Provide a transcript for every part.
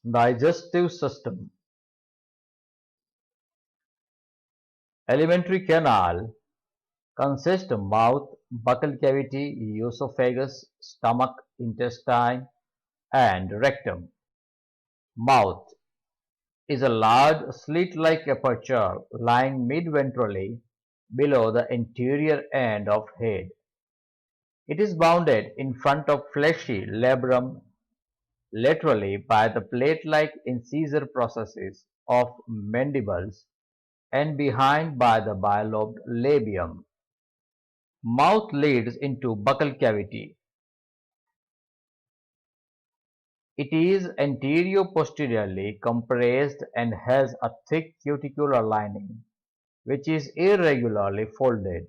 Digestive system. Alimentary canal consists of mouth, buccal cavity, esophagus, stomach, intestine, and rectum. Mouth is a large slit-like aperture lying mid-ventrally below the anterior end of head. It is bounded in front of fleshy labrum laterally by the plate-like incisor processes of mandibles and behind by the bilobed labium. Mouth leads into buccal cavity. It is anterior-posteriorly compressed and has a thick cuticular lining, which is irregularly folded.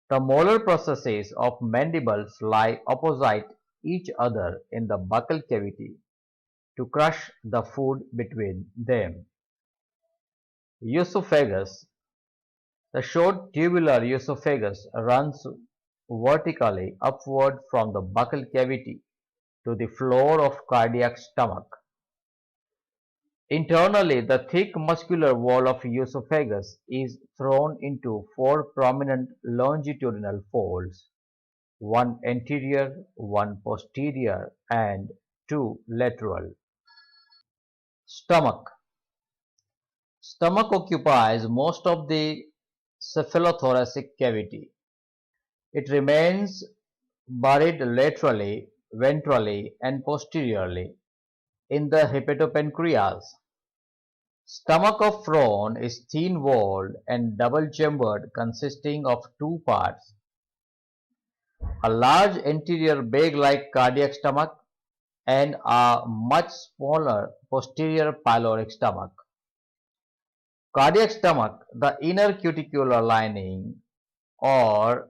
The molar processes of mandibles lie opposite each other in the buccal cavity to crush the food between them. Esophagus. The short tubular esophagus runs vertically upward from the buccal cavity to the floor of cardiac stomach. Internally, the thick muscular wall of esophagus is thrown into four prominent longitudinal folds, one anterior, one posterior, and two lateral. Stomach. Stomach occupies most of the cephalothoracic cavity. It remains buried laterally, ventrally, and posteriorly in the hepatopancreas. Stomach of Fron is thin-walled and double-chambered consisting of two parts, a large anterior bag-like cardiac stomach and a much smaller posterior pyloric stomach. Cardiac stomach, the inner cuticular lining or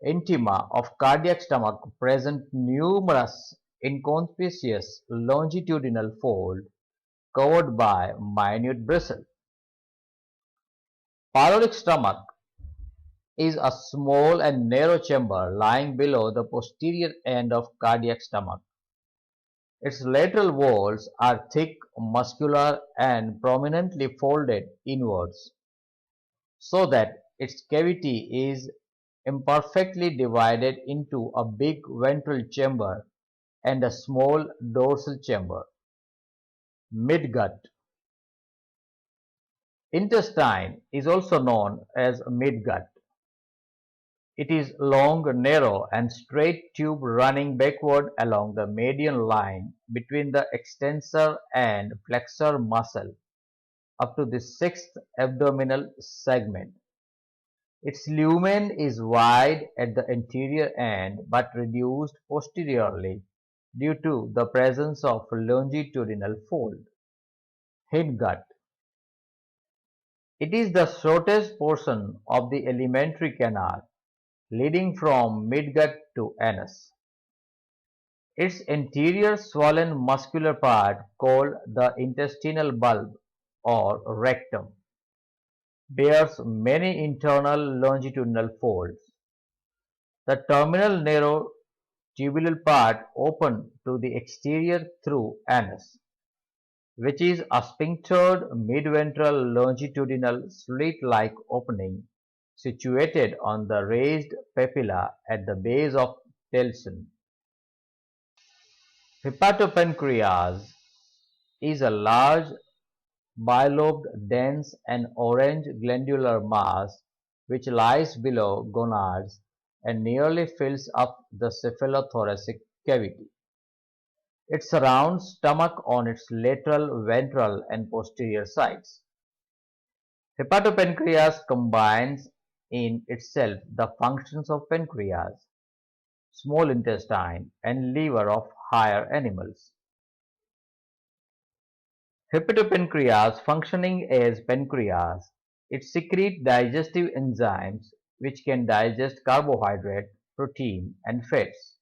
intima of cardiac stomach present numerous inconspicuous longitudinal folds covered by minute bristles. Pyloric stomach is a small and narrow chamber lying below the posterior end of cardiac stomach. Its lateral walls are thick, muscular, and prominently folded inwards, so that its cavity is imperfectly divided into a big ventral chamber and a small dorsal chamber. Midgut. Intestine is also known as midgut. It is long, narrow, and straight tube running backward along the median line between the extensor and flexor muscle up to the sixth abdominal segment. Its lumen is wide at the anterior end but reduced posteriorly due to the presence of longitudinal fold. Hindgut. It is the shortest portion of the alimentary canal, leading from midgut to anus. Its anterior swollen muscular part, called the intestinal bulb or rectum, bears many internal longitudinal folds. The terminal narrow tubular part open to the exterior through anus, which is a sphinctered midventral longitudinal slit-like opening situated on the raised papilla at the base of Telson. Hepatopancreas is a large, bilobed, dense, and orange glandular mass which lies below gonads and nearly fills up the cephalothoracic cavity. It surrounds stomach on its lateral, ventral, and posterior sides. Hepatopancreas combines in itself the functions of pancreas, small intestine, and liver of higher animals. Hepatopancreas functioning as pancreas, it secretes digestive enzymes which can digest carbohydrate, protein, and fats.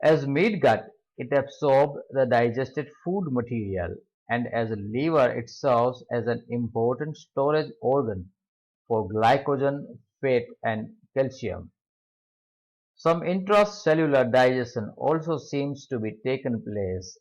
As midgut, it absorbs the digested food material, and as a liver it serves as an important storage organ for glycogen, fat, and calcium. Some intracellular digestion also seems to be taken place